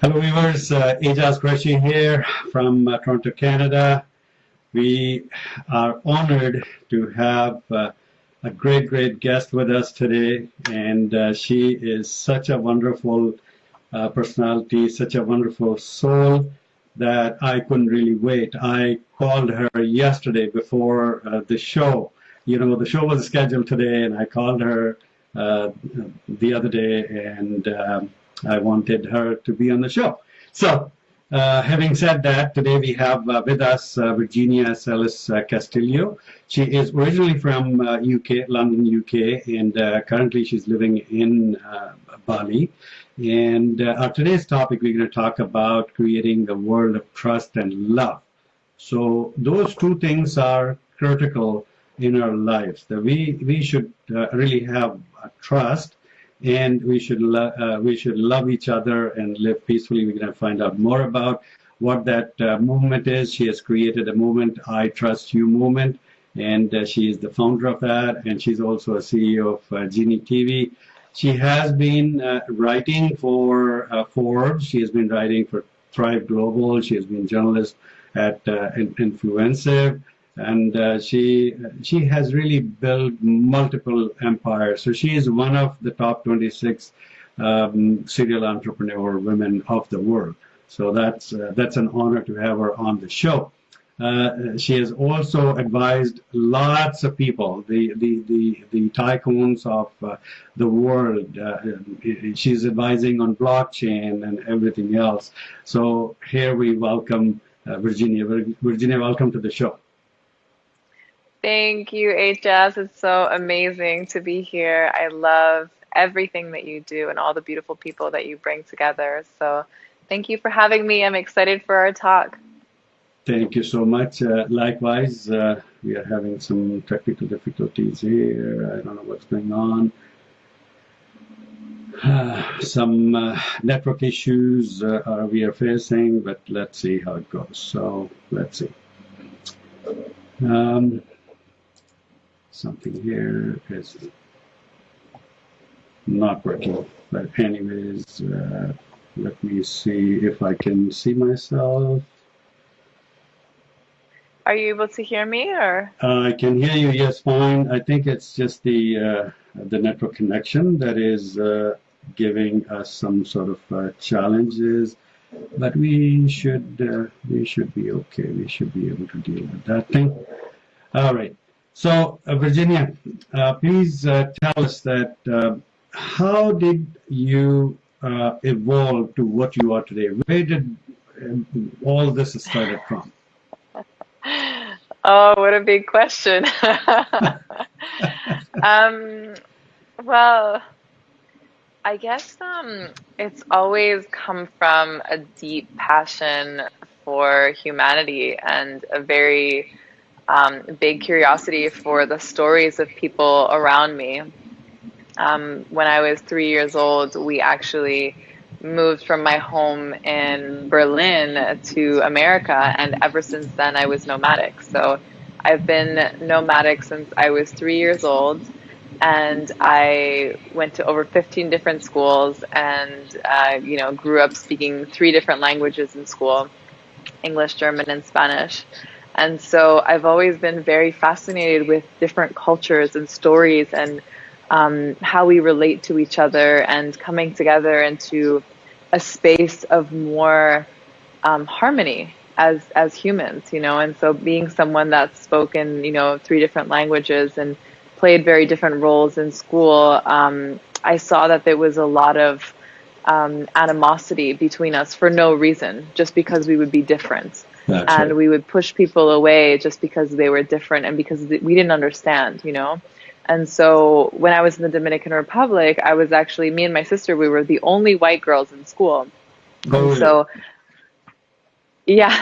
Hello, viewers. Aijaz Qureshi here from Toronto, Canada. We are honored to have a great guest with us today, and she is such a wonderful personality, such a wonderful soul that I couldn't really wait. I called her yesterday before the show. You know, the show was scheduled today, and I called her uh, the other day, and I wanted her to be on the show. So, having said that, today we have with us Virginia Salas Castillo. She is originally from UK, London, UK, and currently she's living in Bali. And our today's topic, we're going to talk about creating a world of trust and love. So those two things are critical in our lives. That we should really have trust, and we should love each other and live peacefully. We're going to find out more about what that movement is. She has created a movement, I Trust You movement, and she is the founder of that, and she's also a CEO of Gini TV. She has been writing for Forbes. She has been writing for Thrive Global. She has been journalist at Influensive, and she has really built multiple empires. So she is one of the top 26 serial entrepreneur women of the world. So that's an honor to have her on the show. She has also advised lots of people, the tycoons of the world. She's advising on blockchain and everything else. So here we welcome Virginia. Virginia, welcome to the show. Thank you, Aijaz. It's so amazing to be here. I love everything that you do and all the beautiful people that you bring together. So thank you for having me. I'm excited for our talk. Thank you so much. Likewise, we are having some technical difficulties here. I don't know what's going on. Some network issues we are facing, but let's see how it goes. So let's see. Something here is not working. But anyways, let me see if I can see myself. Are you able to hear me or? I can hear you, yes, fine. I think it's just the network connection that is giving us some sort of challenges, but we should be okay. We should be able to deal with that thing. All right. So, Virginia, please tell us that how did you evolve to what you are today? Where did all this started from? Oh, what a big question. Um, well, I guess it's always come from a deep passion for humanity and a very big curiosity for the stories of people around me. When I was 3 years old, we actually moved from my home in Berlin to America, and ever since then, I was nomadic. So I've been nomadic since I was 3 years old, and I went to over 15 different schools, and grew up speaking three different languages in school: English, German, and Spanish. And so I've always been very fascinated with different cultures and stories and how we relate to each other and coming together into a space of more harmony as humans, And so being someone that's spoken, three different languages and played very different roles in school, I saw that there was a lot of animosity between us for no reason, just because we would be different. That's And right. we would push people away just because they were different and because we didn't understand. And so when I was in the Dominican Republic, I was actually, me and my sister, we were the only white girls in school. Oh, And really? so, yeah.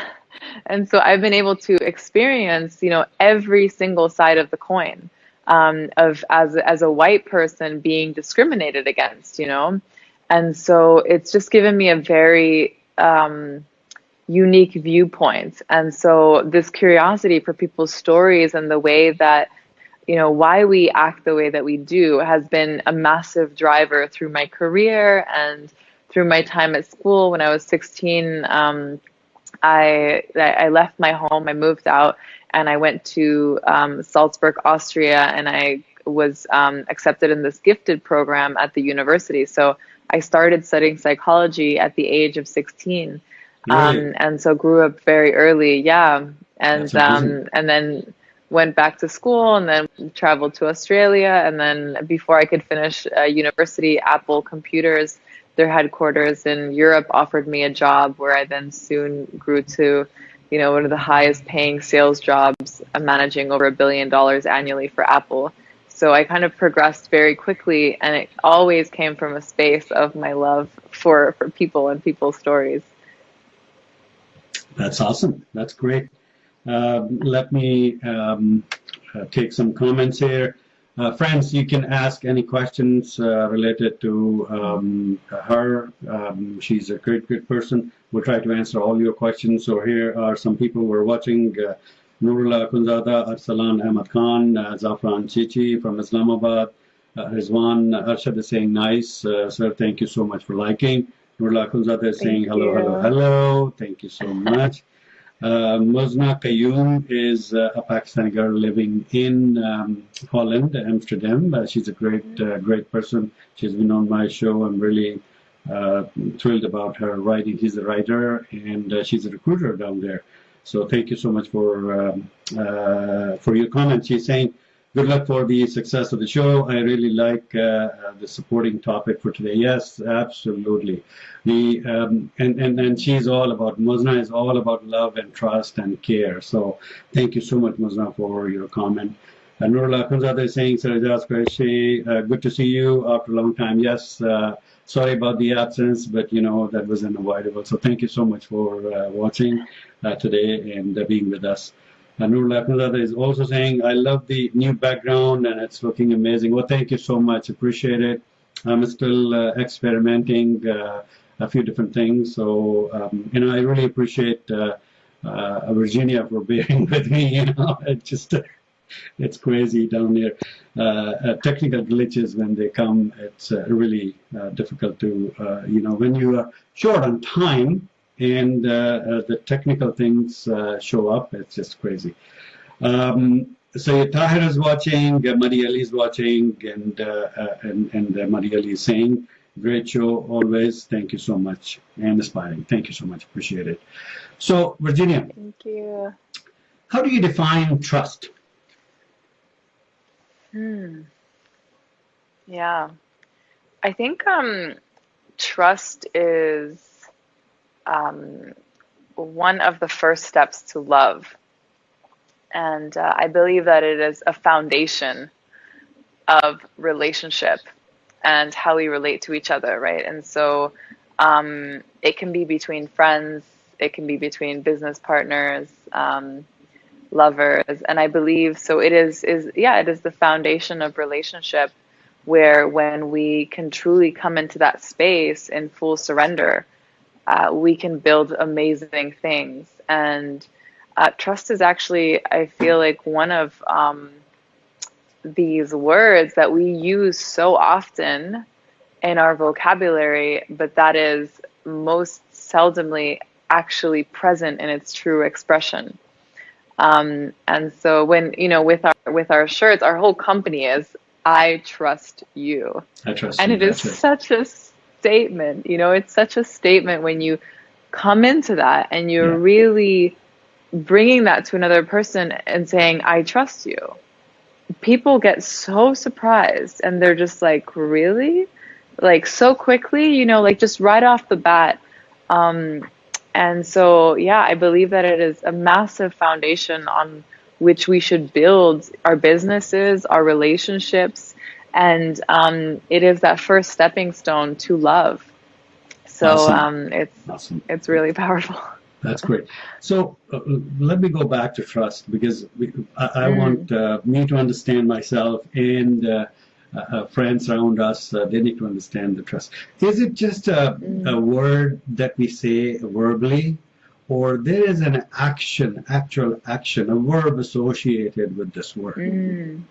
And so I've been able to experience, every single side of the coin, of as a white person being discriminated against. And so it's just given me a very unique viewpoint. And so this curiosity for people's stories and the way that, why we act the way that we do has been a massive driver through my career and through my time at school when I was 16, I left my home, I moved out, and I went to Salzburg, Austria, and I was accepted in this gifted program at the university. So I started studying psychology at the age of 16, Really? and so grew up very early, yeah, That's amazing. and then went back to school, and then traveled to Australia, and then before I could finish university, Apple Computers, their headquarters in Europe, offered me a job where I then soon grew to, one of the highest paying sales jobs, managing over $1 billion annually for Apple. So I kind of progressed very quickly, and it always came from a space of my love for people and people's stories. That's awesome. That's great. Let me take some comments here. Friends, you can ask any questions related to her. She's a great, great person. We'll try to answer all your questions. So here are some people who are watching. Nurullah Kunzada, Arsalan Ahmad Khan, Zafran Chichi from Islamabad, Rizwan Arshad is saying nice. Sir, thank you so much for liking. Nurullah Kunzada is saying Thank hello, hello, you. hello. Thank you so much. Muzna Qayyum is a Pakistani girl living in Holland, Amsterdam. She's a great person. She's been on my show. I'm really thrilled about her writing. She's a writer and she's a recruiter down there. So thank you so much for your comments. She's saying, good luck for the success of the show. I really like the supporting topic for today. Yes, absolutely. And she's all about, Muzna is all about love and trust and care. So thank you so much, Muzna, for your comment. Nurullah Khunzada is saying, Sir Aijaz Qureshi, good to see you after a long time. Yes, sorry about the absence, but that was unavoidable. So thank you so much for watching today and being with us. Nurullah Khunzada is also saying, I love the new background and it's looking amazing. Well, thank you so much. Appreciate it. I'm still experimenting a few different things. So, I really appreciate Virginia for being with me. It just it's crazy down there. Technical glitches when they come, it's really difficult to, when you are short on time and the technical things show up, it's just crazy. So Tahir is watching, Maria Ali is watching, and Maria Ali is saying, great show always. Thank you so much. And inspiring. Thank you so much. Appreciate it. So, Virginia, Thank you. how do you define trust? Yeah. I think trust is one of the first steps to love. And I believe that it is a foundation of relationship and how we relate to each other, right? And so it can be between friends, it can be between business partners, lovers, and I believe so. It is the foundation of relationship, where when we can truly come into that space in full surrender, we can build amazing things. And trust is actually, I feel like, one of these words that we use so often in our vocabulary, but that is most seldomly actually present in its true expression. And so when, with our shirts, our whole company is, I trust you. I trust And you. it is That's right. such a statement, it's such a statement when you come into that and you're really bringing that to another person and saying, I trust you. People get so surprised and they're just like, really? Like so quickly, like just right off the bat. And so, I believe that it is a massive foundation on which we should build our businesses, our relationships, and it is that first stepping stone to love. So Awesome. it's really powerful. That's great. So let me go back to trust, because I want me to understand myself, and friends around us, they need to understand the trust. Is it just a word that we say verbally, or there is an actual action, a verb associated with this word?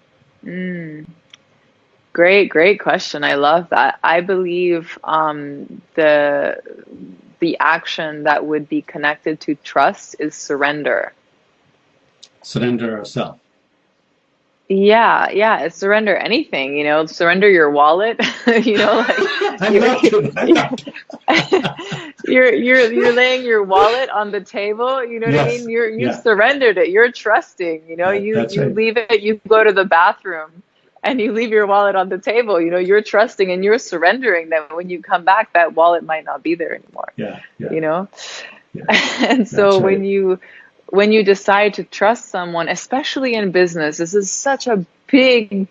Great question. I love that. I believe the action that would be connected to trust is surrender. Surrender ourselves. Yeah, it's surrender anything, surrender your wallet, I you're, love that. you're laying your wallet on the table, you know what I Yes. mean? You've Yeah. surrendered it. You're trusting, That's you right. leave it, you go to the bathroom and you leave your wallet on the table, you're trusting and you're surrendering that when you come back, that wallet might not be there anymore, Yeah. Yeah. you know? Yeah. And so That's right. when you decide to trust someone, especially in business, this is such a big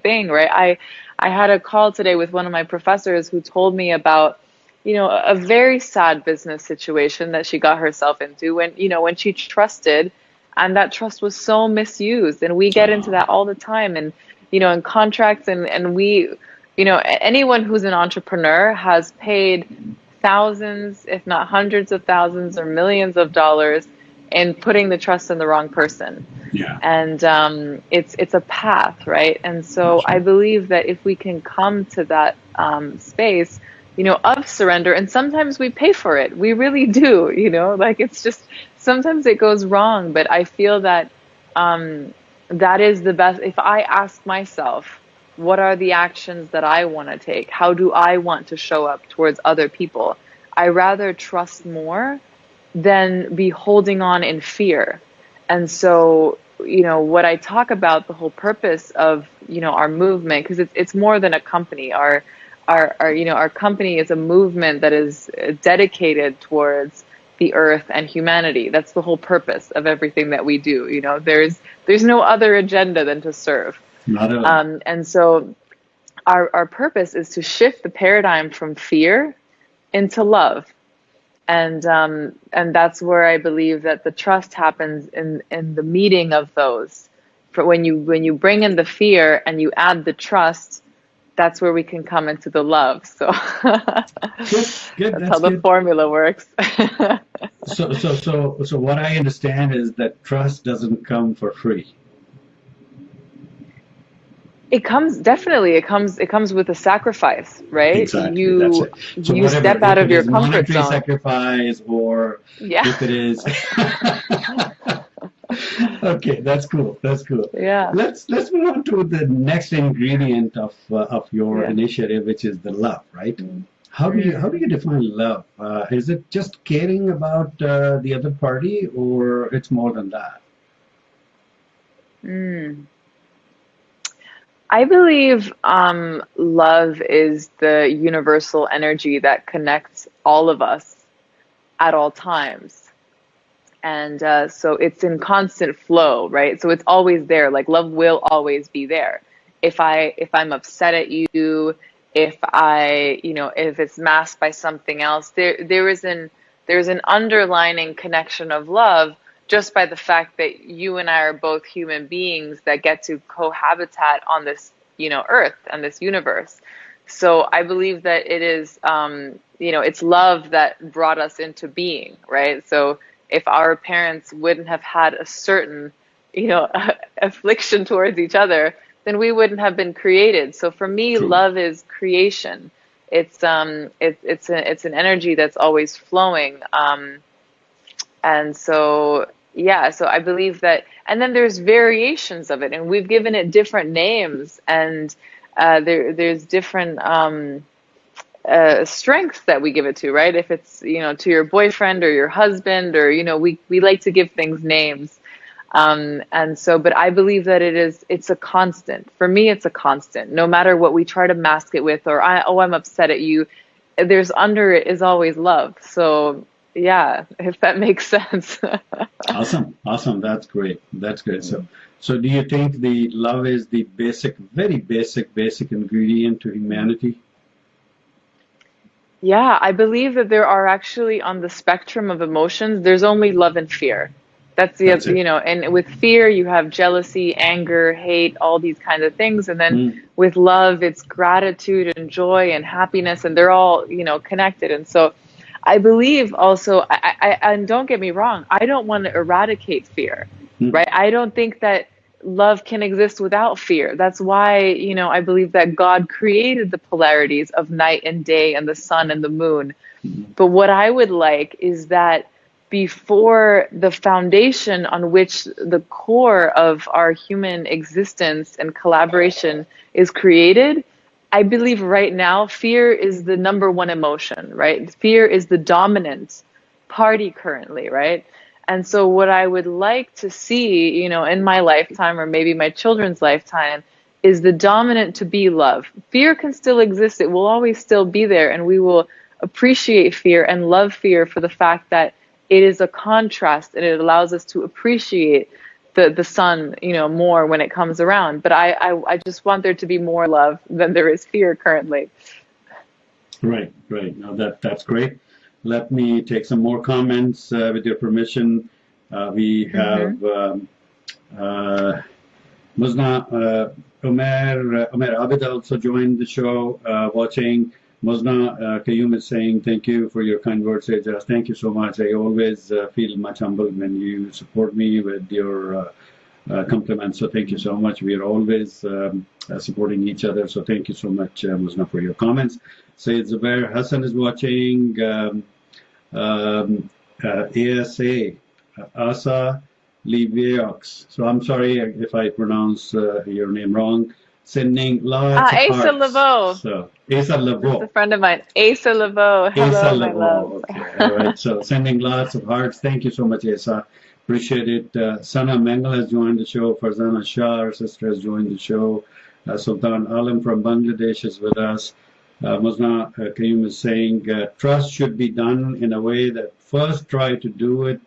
thing, right? I had a call today with one of my professors who told me about, a very sad business situation that she got herself into when she trusted, and that trust was so misused. And we get into Oh, that all the time, and in contracts, and we, anyone who's an entrepreneur has paid thousands, if not hundreds of thousands or millions of dollars in putting the trust in the wrong person. yeah. And it's a path, right? And so That's I right. believe that if we can come to that space, of surrender, and sometimes we pay for it, we really do, like it's just sometimes it goes wrong, but I feel that that is the best. If I ask myself, what are the actions that I want to take? How do I want to show up towards other people? I rather trust more than be holding on in fear. And so, what I talk about, the whole purpose of, our movement, because it's more than a company. Our company is a movement that is dedicated towards the earth and humanity. That's the whole purpose of everything that we do. There's no other agenda than to serve. Not at all. And so our purpose is to shift the paradigm from fear into love. And that's where I believe that the trust happens in the meeting of those. For when you bring in the fear and you add the trust, that's where we can come into the love. So Good. Good. that's how That's the good. formula works. So what I understand is that trust doesn't come for free. It comes with a sacrifice, right? Exactly. That's You it. So you whatever, step out if of it your is comfort monetary zone. sacrifice or Yeah. if it is, okay, that's cool. That's cool. Yeah. Let's move on to the next ingredient of your Yeah. initiative, which is the love, right? Mm. How do you define love? Is it just caring about the other party, or it's more than that? Mm. I believe love is the universal energy that connects all of us at all times. And so it's in constant flow, right? So it's always there. Like love will always be there. If I'm upset at you, if it's masked by something else, there's an underlining connection of love just by the fact that you and I are both human beings that get to cohabitat on this, earth and this universe. So I believe that it is, it's love that brought us into being, right? So if our parents wouldn't have had a certain, affliction towards each other, then we wouldn't have been created. So for me, True. love is creation. It's an energy that's always flowing. And so, yeah, so I believe that, and then there's variations of it, and we've given it different names, and there's different strengths that we give it to, right? If it's, to your boyfriend or your husband, or, we like to give things names. And so, but I believe that it's a constant. For me, it's a constant. No matter what we try to mask it with, or I'm upset at you, there's under it is always love. So yeah, if that makes sense. Awesome. Awesome. That's great. That's great. So do you think the love is the basic, very basic ingredient to humanity? Yeah, I believe that there are actually on the spectrum of emotions, there's only love and fear. That's the, That's it. and with fear, you have jealousy, anger, hate, all these kinds of things. And then Mm, with love, it's gratitude and joy and happiness, and they're all, connected. And so I believe also, and don't get me wrong, I don't want to eradicate fear, mm, right? I don't think that love can exist without fear. That's why, I believe that God created the polarities of night and day and the sun and the moon. But what I would like is that before the foundation on which the core of our human existence and collaboration is created, I believe right now fear is the number one emotion, right? Fear is the dominant party currently, right? And so what I would like to see, in my lifetime or maybe my children's lifetime is the dominant to be love. Fear can still exist. It will always still be there, and we will appreciate fear and love fear for the fact that it is a contrast and it allows us to appreciate the sun, more when it comes around. But I just want there to be more love than there is fear currently. Right. No, that's great. Let me take some more comments with your permission. We have Muzna Umer Abid also joined the show, watching. Muzna Qayyum is saying, thank you for your kind words, Aijaz. Thank you so much. I always feel much humbled when you support me with your compliments. So thank you so much. We are always supporting each other. So thank you so much, Muzna, for your comments. Sayyid Zubair Hassan is watching. ASA, Asa Liveox. So I'm sorry if I pronounce your name wrong. Sending lots of Asa hearts. Lavo. So Asa Lavo. That's a friend of mine. Asa Lavo. Hello, Asa my Lavo. love. Okay. All right. So sending lots of hearts. Thank you so much, Asa. Appreciate it. Sana Mengal has joined the show. Farzana Shah, our sister, has joined the show. Sultan Alam from Bangladesh is with us. Muzna Qayyum is saying trust should be done in a way that first try to do it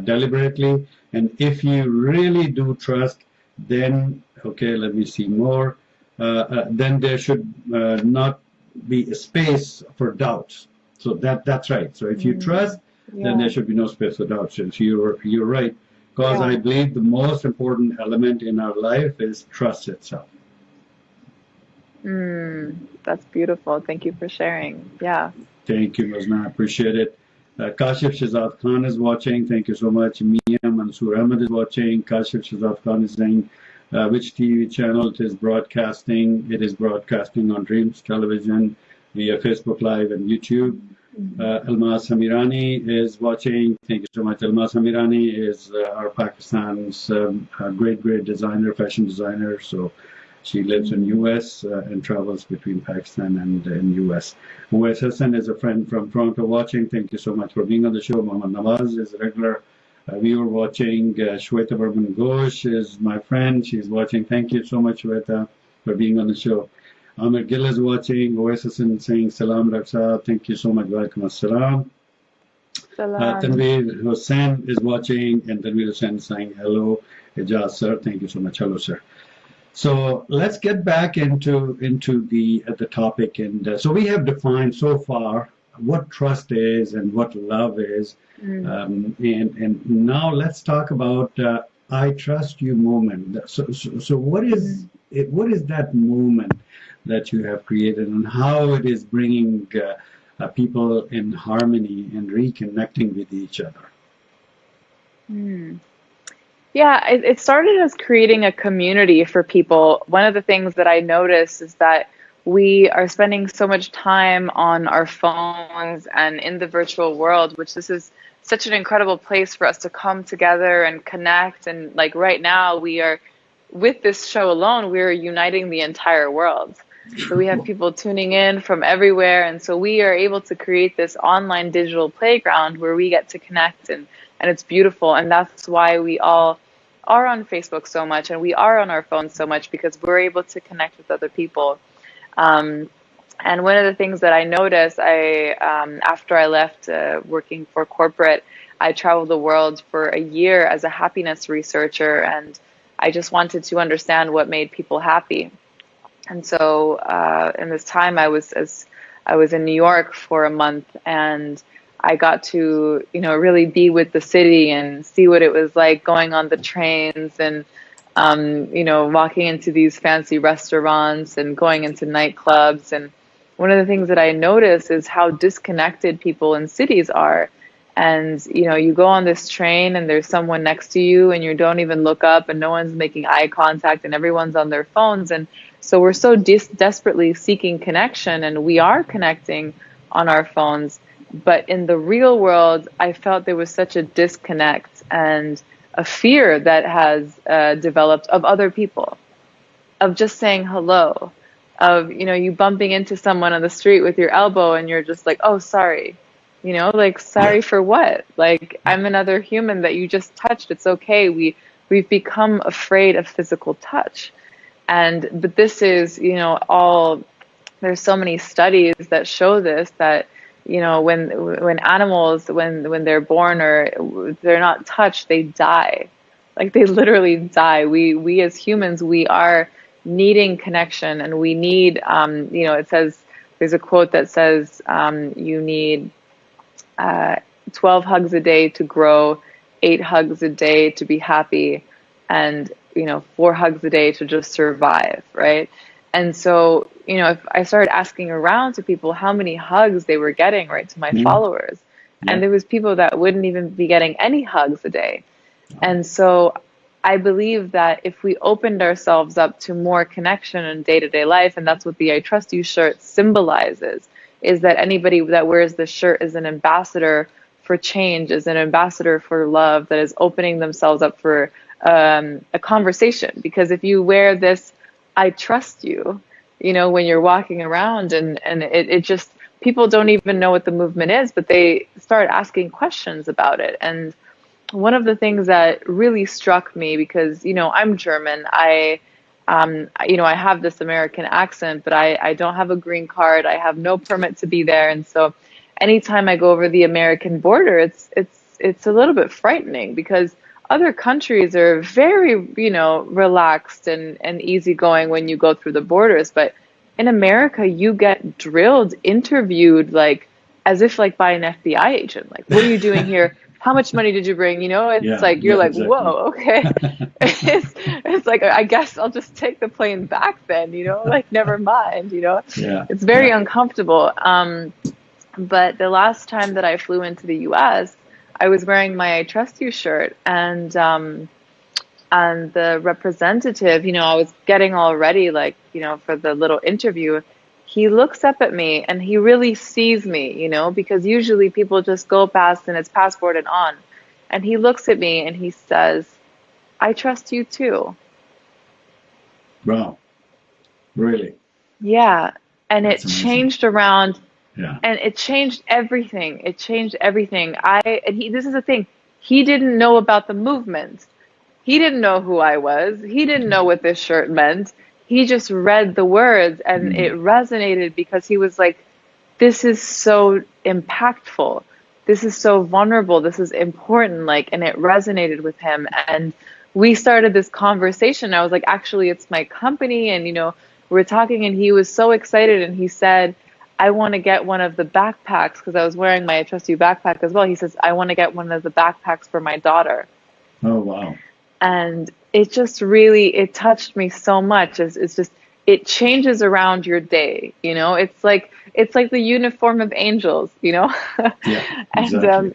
deliberately, and if you really do trust, then let me see more. Then there should not be a space for doubts. So that's right. So if you trust, then there should be no space for doubts. So you're right, because I believe the most important element in our life is trust itself. That's beautiful. Thank you for sharing. Yeah. Thank you, Muzna. I appreciate it. Kashif Shazad Khan is watching. Thank you so much. Mia Mansoor Ahmed is watching. Kashif Shazad Khan is saying, which TV channel it is broadcasting? It is broadcasting on Dreams Television via Facebook Live and YouTube. Almas Hamirani is watching. Thank you so much. Almas Hamirani is our Pakistan's great designer, fashion designer. So she lives in US and travels between Pakistan and US. Uwais Hassan is a friend from Toronto watching. Thank you so much for being on the show. Mohammad Nawaz is a regular viewer watching. Shweta Burman Ghosh is my friend. She's watching. Thank you so much, Shweta, for being on the show. Amir Gill is watching. Uwais Hassan saying Salam Raksa. Thank you so much. Walaikum Assalam. Tanveer Hussain is watching, and Tanveer Hussain is saying hello. Aijaz sir, thank you so much. Hello sir. So let's get back into the topic, and so we have defined so far what trust is and what love is, and now let's talk about I trust you moment. So what is it? What is that moment that you have created, and how it is bringing people in harmony and reconnecting with each other? Yeah, it started as creating a community for people. One of the things that I noticed is that we are spending so much time on our phones and in the virtual world, which this is such an incredible place for us to come together and connect. And like right now, we are, with this show alone, we're uniting the entire world. So we have people tuning in from everywhere. And so we are able to create this online digital playground where we get to connect, and it's beautiful. And that's why we all are on Facebook so much, and we are on our phones so much, because we're able to connect with other people. And one of the things that I noticed, after I left working for corporate, I traveled the world for a year as a happiness researcher, and I just wanted to understand what made people happy. And so in this time, I was in New York for a month, and I got to, really be with the city and see what it was like going on the trains and, walking into these fancy restaurants and going into nightclubs. And one of the things that I noticed is how disconnected people in cities are. And, you go on this train and there's someone next to you and you don't even look up and no one's making eye contact and everyone's on their phones. And so we're so desperately seeking connection, and we are connecting on our phones. But in the real world, I felt there was such a disconnect and a fear that has developed of other people, of just saying hello, of, you bumping into someone on the street with your elbow and you're just like, oh, sorry. Like, sorry for what? Like, I'm another human that you just touched. It's okay. We've become afraid of physical touch. But this is, all, there's so many studies that show this, that, when animals, when they're born or they're not touched, they die. Like, they literally die. We as humans, we are needing connection, and we need, it says, there's a quote that says, you need 12 hugs a day to grow, 8 hugs a day to be happy, and 4 hugs a day to just survive, right? And so, if I started asking around to people how many hugs they were getting, right, to my followers, and there was people that wouldn't even be getting any hugs a day. And so I believe that if we opened ourselves up to more connection in day-to-day life, and that's what the I Trust You shirt symbolizes, is that anybody that wears this shirt is an ambassador for change, is an ambassador for love, that is opening themselves up for a conversation. Because if you wear this I trust you, when you're walking around, and it just, people don't even know what the movement is, but they start asking questions about it. And one of the things that really struck me, because, I'm German, I have this American accent, but I don't have a green card. I have no permit to be there. And so anytime I go over the American border, it's a little bit frightening, because other countries are very, relaxed and easygoing when you go through the borders. But in America, you get drilled, interviewed, like, as if like by an FBI agent. Like, what are you doing here? How much money did you bring? It's like, you're like, exactly. Whoa, okay. it's like, I guess I'll just take the plane back then, like, never mind, It's very uncomfortable. But the last time that I flew into the US, I was wearing my I Trust You shirt, and the representative, I was getting all ready, like, for the little interview. He looks up at me and he really sees me, because usually people just go past and it's passport and on. And he looks at me and he says, I trust you too. Wow. Really? Yeah. And That's it amazing. Changed around. Yeah. And it changed everything. It changed everything. This is the thing. He didn't know about the movement. He didn't know who I was. He didn't know what this shirt meant. He just read the words, and it resonated, because he was like, this is so impactful. This is so vulnerable. This is important. Like, and it resonated with him. And we started this conversation. I was like, actually, it's my company. And, we're talking, and he was so excited. And he said, I want to get one of the backpacks, because I was wearing my I Trust You backpack as well. He says, I want to get one of the backpacks for my daughter. Oh, wow. And it just really, it touched me so much. It's just, it changes around your day. It's like the uniform of angels, Yeah, exactly.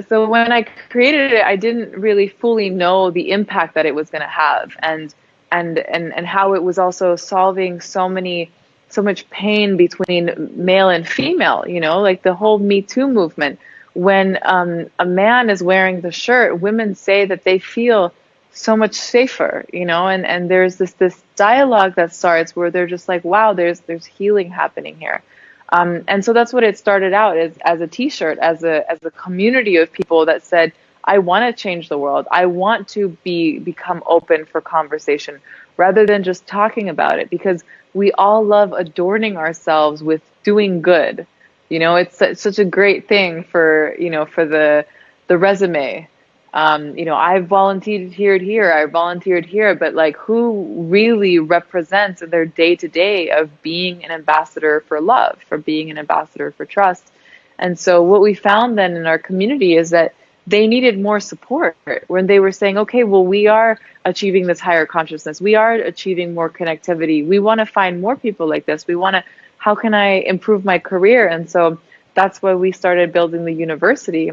So when I created it, I didn't really fully know the impact that it was going to have, and how it was also solving so much pain between male and female, like the whole Me Too movement. When a man is wearing the shirt, women say that they feel so much safer, and there's this dialogue that starts where they're just like, wow, there's healing happening here. And so that's what it started out as a t-shirt, as a community of people that said, I want to change the world. I want to become open for conversation rather than just talking about it, because we all love adorning ourselves with doing good. It's such a great thing for the resume. I volunteered here, I volunteered here, but like, who really represents in their day-to-day of being an ambassador for love, for being an ambassador for trust? And so what we found then in our community is that they needed more support when they were saying, okay, well, we are achieving this higher consciousness. We are achieving more connectivity. We want to find more people like this. How can I improve my career? And so that's why we started building the university.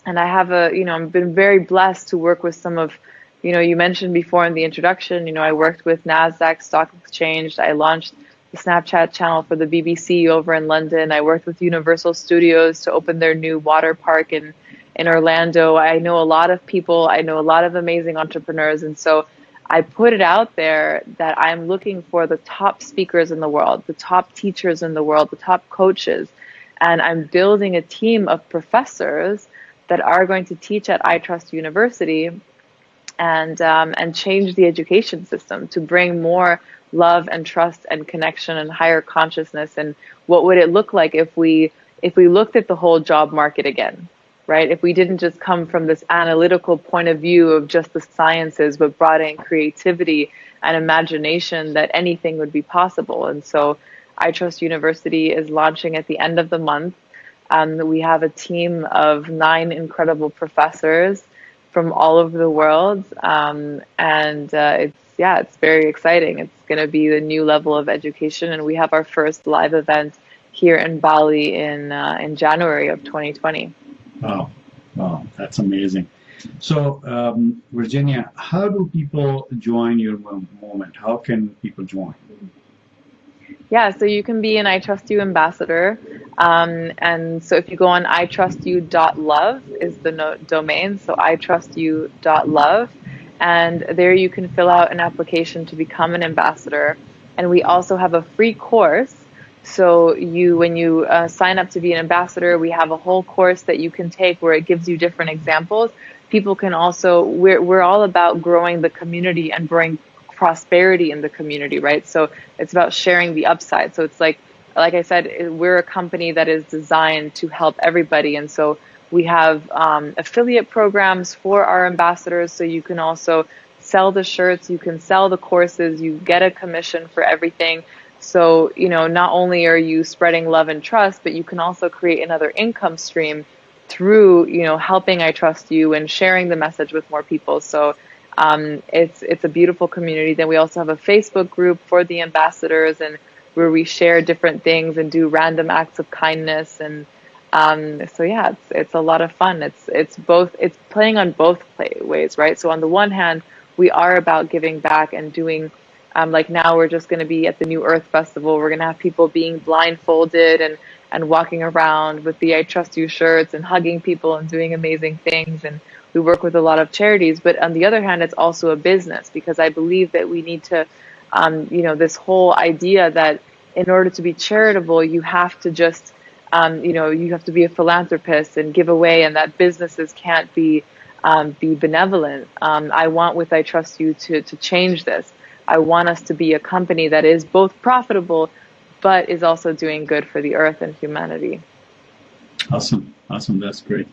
And I have I've been very blessed to work with some of, you mentioned before in the introduction, I worked with NASDAQ Stock Exchange. I launched the Snapchat channel for the BBC over in London. I worked with Universal Studios to open their new water park in Orlando. I know a lot of people. I know a lot of amazing entrepreneurs. And so I put it out there that I'm looking for the top speakers in the world, the top teachers in the world, the top coaches. And I'm building a team of professors that are going to teach at iTrust University and change the education system to bring more love and trust and connection and higher consciousness. And what would it look like if we looked at the whole job market again, right? If we didn't just come from this analytical point of view of just the sciences, but brought in creativity and imagination, that anything would be possible. And so iTrust University is launching at the end of the month. We have a team of 9 incredible professors from all over the world, it's very exciting. It's going to be the new level of education, and we have our first live event here in Bali in January of 2020. Wow, that's amazing. So, Virginia, how do people join your movement? How can people join? Yeah, so you can be an I Trust You ambassador. And so if you go on itrustyou.love is the domain, so itrustyou.love. And there you can fill out an application to become an ambassador. And we also have a free course. So when you sign up to be an ambassador, we have a whole course that you can take where it gives you different examples. People can also, we're all about growing the community and bring prosperity in the community, right? So it's about sharing the upside. So it's like I said, we're a company that is designed to help everybody. And so we have affiliate programs for our ambassadors. So you can also sell the shirts, you can sell the courses, you get a commission for everything. So, not only are you spreading love and trust, but you can also create another income stream through, helping I Trust You and sharing the message with more people. So it's a beautiful community. Then we also have a Facebook group for the ambassadors, and where we share different things and do random acts of kindness. And it's a lot of fun. It's playing on both ways, right? So on the one hand, we are about giving back and doing, like now we're just going to be at the New Earth Festival. We're going to have people being blindfolded and walking around with the I Trust You shirts and hugging people and doing amazing things. And we work with a lot of charities. But on the other hand, it's also a business, because I believe that we need to, this whole idea that in order to be charitable, you have to just, you have to be a philanthropist and give away, and that businesses can't be benevolent. I want with I Trust You to change this. I want us to be a company that is both profitable, but is also doing good for the earth and humanity. Awesome. That's great.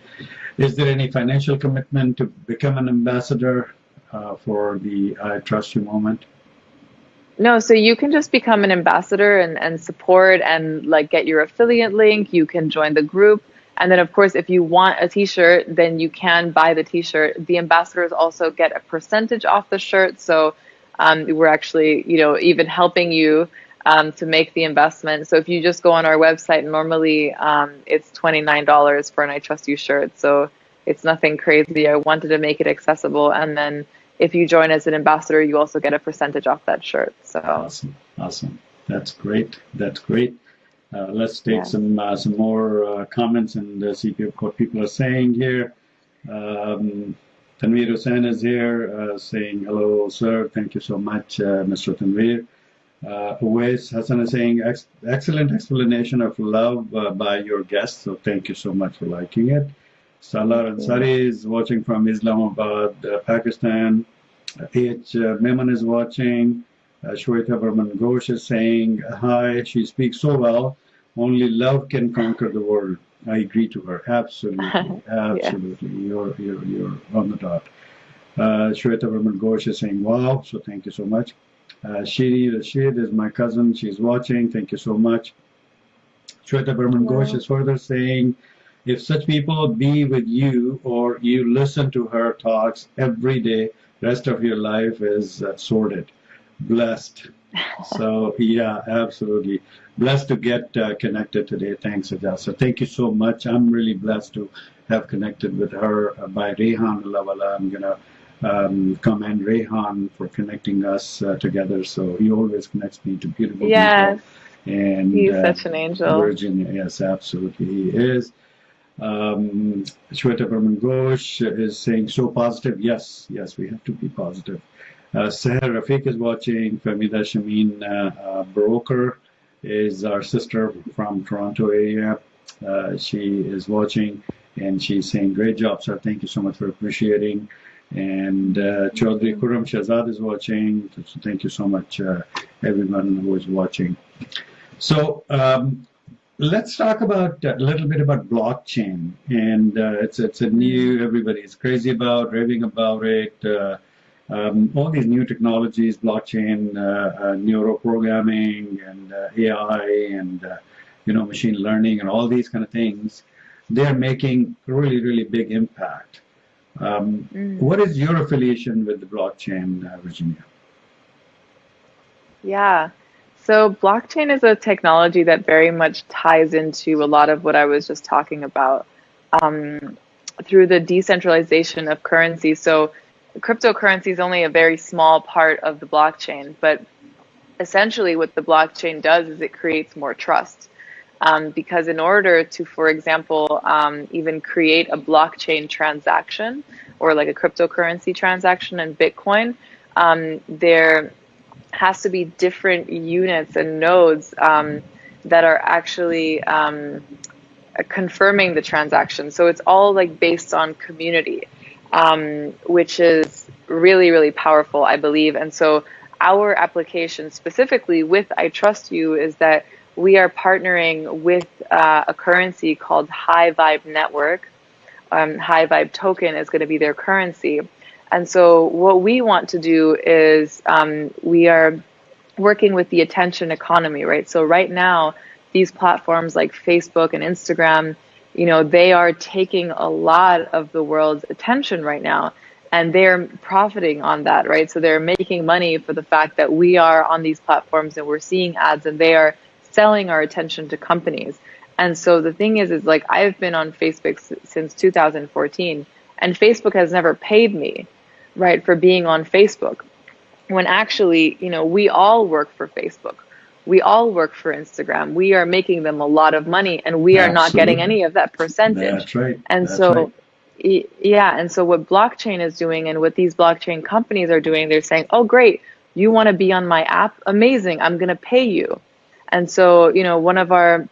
Is there any financial commitment to become an ambassador for the I Trust You movement? No, so you can just become an ambassador and support and like get your affiliate link. You can join the group. And then, of course, if you want a t-shirt, then you can buy the t-shirt. The ambassadors also get a percentage off the shirt. So we're actually, even helping you to make the investment. So if you just go on our website, normally it's $29 for an I Trust You shirt. So it's nothing crazy. I wanted to make it accessible. And then if you join as an ambassador, you also get a percentage off that shirt. So awesome. That's great. Let's take some more comments and see what people are saying here. Tanveer Hussain is here saying, hello, sir. Thank you so much, Mr. Tanveer. Uwais Hassan is saying, excellent explanation of love by your guest. So thank you so much for liking it. Salar Ansari is watching from Islamabad, Pakistan. H. Memon is watching. Shweta Varman Ghosh is saying, hi, she speaks so well. Only love can conquer the world. I agree to her. Absolutely. You're on the dot. Shweta Varman Ghosh is saying, wow. So thank you so much. Shiri Rashid is my cousin. She's watching. Thank you so much. Shweta Varman Ghosh is further saying, if such people be with you or you listen to her talks every day, rest of your life is sorted. Blessed. So yeah, absolutely. Blessed to get connected today. Thanks, Aijaz. So thank you so much. I'm really blessed to have connected with her by Rehan Lawala. I'm gonna commend Rehan for connecting us together. So he always connects me to beautiful people. Yes, And he's such an angel. Virginia, yes, absolutely, he is. Shweta Burman Ghosh is saying so positive. Yes, yes, we have to be positive. Seher Rafiq is watching. Famida Shameen Broker is our sister from Toronto area. She is watching and she's saying, great job, sir. Thank you so much for appreciating. And Chaudhry Khurram Shahzad is watching. So thank you so much, everyone who is watching. So let's talk about a little bit about blockchain. And it's a new, everybody is crazy about, raving about it. All these new technologies, blockchain, neuroprogramming, and AI, and machine learning, and all these kind of things, they're making really, really big impact. What is your affiliation with the blockchain, Virginia? Yeah. So blockchain is a technology that very much ties into a lot of what I was just talking about through the decentralization of currency. So cryptocurrency is only a very small part of the blockchain, but essentially what the blockchain does is it creates more trust. Because in order to, for example, even create a blockchain transaction or like a cryptocurrency transaction in Bitcoin, there has to be different units and nodes that are actually confirming the transaction. So it's all like based on community, which is really, really powerful, I believe. And so our application specifically with I Trust You is that we are partnering with a currency called High Vibe Network. High Vibe token is going to be their currency. And so what we want to do is we are working with the attention economy, right? So right now, these platforms like Facebook and Instagram, they are taking a lot of the world's attention right now, and they're profiting on that, right? So they're making money for the fact that we are on these platforms and we're seeing ads and they are selling our attention to companies. And so the thing is like I've been on Facebook since 2014 and Facebook has never paid me, right, for being on Facebook. When actually, we all work for Facebook. We all work for Instagram. We are making them a lot of money and we are not getting Absolutely. any of that percentage. That's right. And That's right. so, yeah. And so what blockchain is doing and what these blockchain companies are doing, they're saying, oh, great, you want to be on my app? Amazing. I'm going to pay you. And so, one of our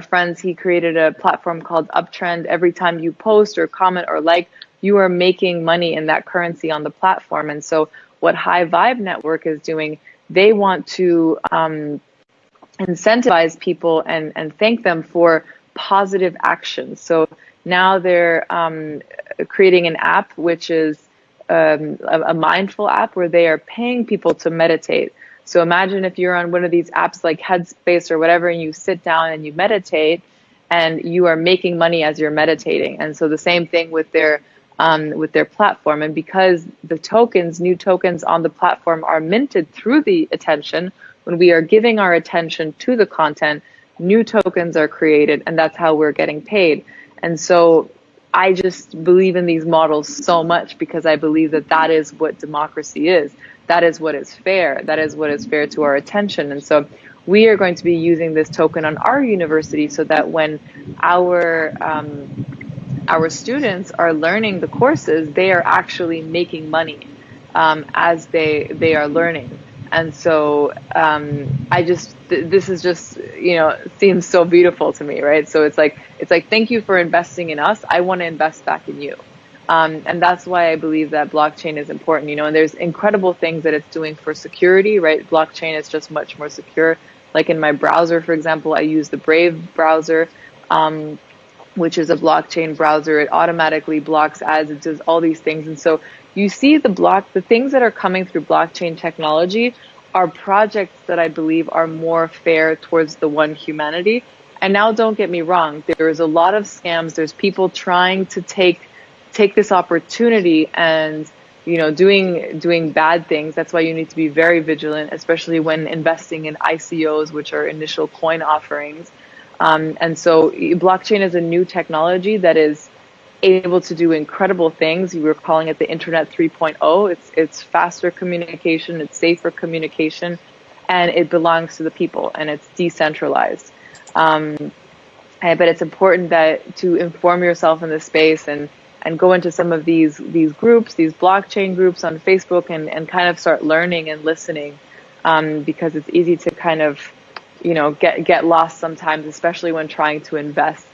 friends, he created a platform called Uptrend. Every time you post or comment or like, you are making money in that currency on the platform. And so what High Vibe Network is doing, they want to incentivize people and thank them for positive actions. So now they're creating an app which is a mindful app where they are paying people to meditate. So imagine if you're on one of these apps like Headspace or whatever, and you sit down and you meditate, and you are making money as you're meditating. And so the same thing with their platform. And because the new tokens on the platform are minted through the attention, when we are giving our attention to the content, new tokens are created, and that's how we're getting paid. And so I just believe in these models so much because I believe that that is what democracy is. That is what is fair. That is what is fair to our attention. And so we are going to be using this token on our university so that when our students are learning the courses, they are actually making money as they are learning. And so this is just, seems so beautiful to me, right? So it's like, thank you for investing in us. I want to invest back in you. And that's why I believe that blockchain is important, and there's incredible things that it's doing for security, right? Blockchain is just much more secure. Like in my browser, for example, I use the Brave browser, which is a blockchain browser. It automatically blocks ads. It does all these things. And so you see the things that are coming through blockchain technology are projects that I believe are more fair towards the one humanity. And now don't get me wrong, there is a lot of scams. There's people trying to take this opportunity and doing bad things. That's why you need to be very vigilant, especially when investing in ICOs, which are initial coin offerings. And so blockchain is a new technology that is able to do incredible things. We were calling it the Internet 3.0. It's faster communication, it's safer communication, and it belongs to the people, and it's decentralized. But it's important that to inform yourself in this space and go into some of these groups, these blockchain groups on Facebook, and kind of start learning and listening, because it's easy to kind of get lost sometimes, especially when trying to invest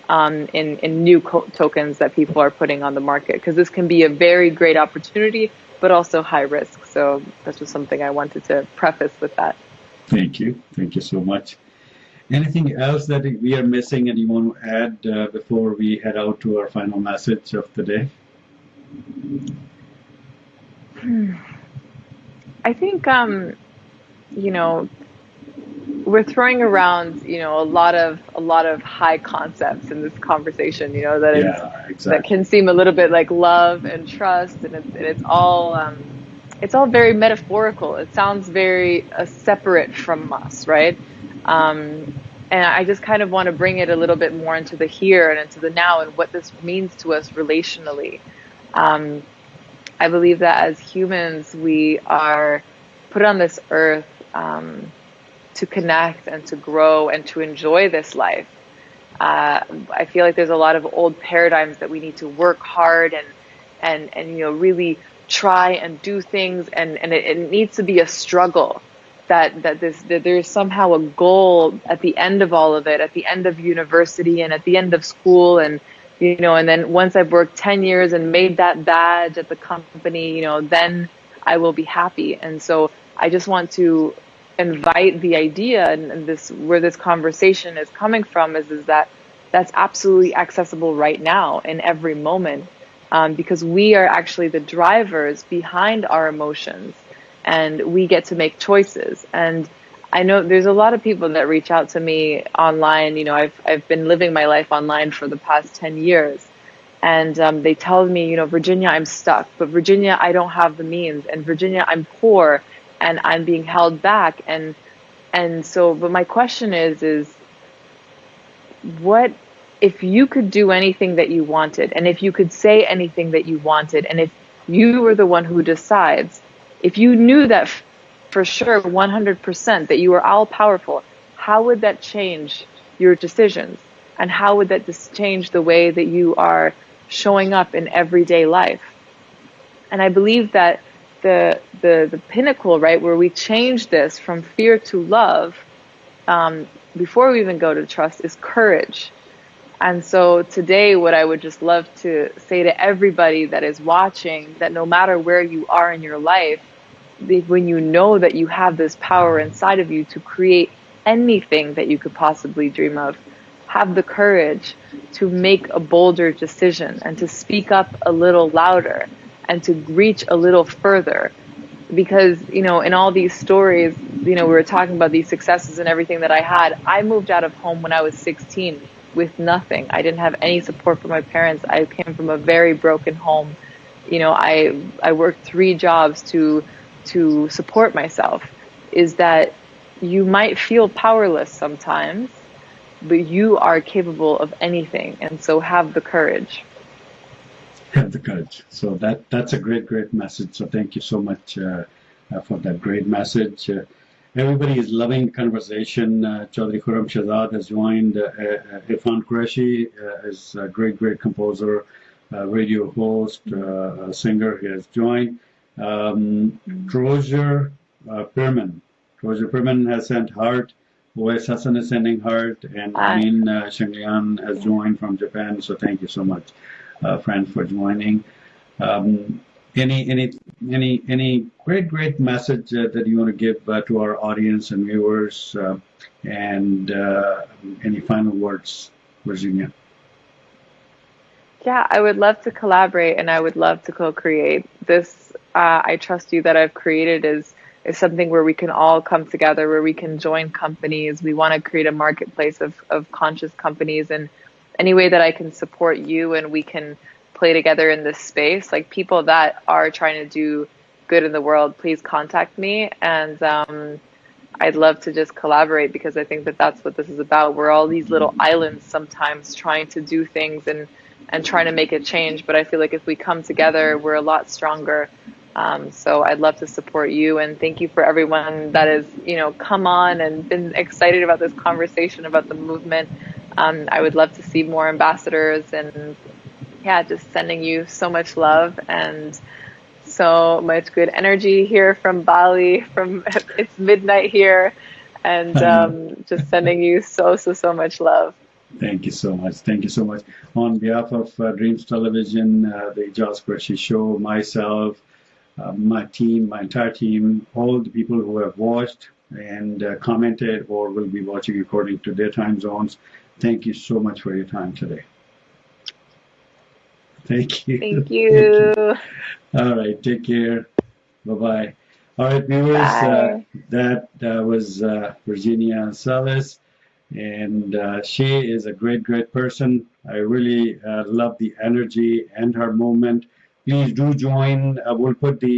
in new tokens that people are putting on the market, because this can be a very great opportunity, but also high risk. So that's just something I wanted to preface with that. Thank you. Thank you so much. Anything else that we are missing and you want to add before we head out to our final message of the day? I think, we're throwing around, a lot of high concepts in this conversation, that can seem a little bit like love and trust, and it's all very metaphorical. It sounds very separate from us, right? And I just kind of want to bring it a little bit more into the here and into the now and what this means to us relationally. I believe that as humans, we are put on this earth to connect and to grow and to enjoy this life. I feel like there's a lot of old paradigms that we need to work hard and really try and do things, and it needs to be a struggle. That there's somehow a goal at the end of all of it, at the end of university and at the end of school, and and then once I've worked 10 years and made that badge at the company, then I will be happy. And so I just want to invite the idea, and this where this conversation is coming from is that that's absolutely accessible right now in every moment, because we are actually the drivers behind our emotions. And we get to make choices. And I know there's a lot of people that reach out to me online. I've been living my life online for the past 10 years. And they tell me, Virginia, I'm stuck. But Virginia, I don't have the means. And Virginia, I'm poor and I'm being held back. And so, but my question is what if you could do anything that you wanted, and if you could say anything that you wanted, and if you were the one who decides, if you knew that for sure 100% that you were all powerful, how would that change your decisions? And how would that change the way that you are showing up in everyday life? And I believe that the pinnacle, right, where we change this from fear to love, before we even go to trust, is courage. And so today, what I would just love to say to everybody that is watching, that no matter where you are in your life, when you know that you have this power inside of you to create anything that you could possibly dream of, have the courage to make a bolder decision and to speak up a little louder and to reach a little further. Because, in all these stories, we were talking about these successes and everything that I had. I moved out of home when I was 16 with nothing. I didn't have any support from my parents. I came from a very broken home. I worked 3 jobs to support myself. Is that you might feel powerless sometimes, but you are capable of anything. And so have the courage. Have the courage. So that's a great message. So thank you so much for that great message. Everybody is loving the conversation. Chaudhry Khurram Shahzad has joined. Aijaz Qureshi is a great composer, radio host, singer. He has joined. Trojer Pirman has sent heart. Oes Hassan is sending heart, and Amin Shanglian has joined from Japan. So thank you so much, friend, for joining. Any great message that you want to give to our audience and viewers, and any final words, Virginia? Yeah, I would love to collaborate and I would love to co-create. This I Trust You that I've created is something where we can all come together, where we can join companies. We want to create a marketplace of conscious companies, and any way that I can support you and we can play together in this space. Like people that are trying to do good in the world, please contact me, and I'd love to just collaborate because I think that that's what this is about. We're all these little islands sometimes trying to do things and trying to make a change. But I feel like if we come together, we're a lot stronger. So I'd love to support you, and thank you for everyone that has, come on and been excited about this conversation about the movement. I would love to see more ambassadors, and yeah, just sending you so much love and so much good energy here from Bali. From it's midnight here, and I know. just sending you so much love. Thank you so much. Thank you so much. On behalf of Dreams Television, the Aijaz Qureshi Show, myself, my team, my entire team, all the people who have watched and commented or will be watching according to their time zones, thank you so much for your time today. Thank you. Thank Thank you. you. All right. Take care. Bye-bye. All right, viewers, Bye. that was Virginia Salas, and she is a great person. I really love the energy and her movement. Please do join. We'll put the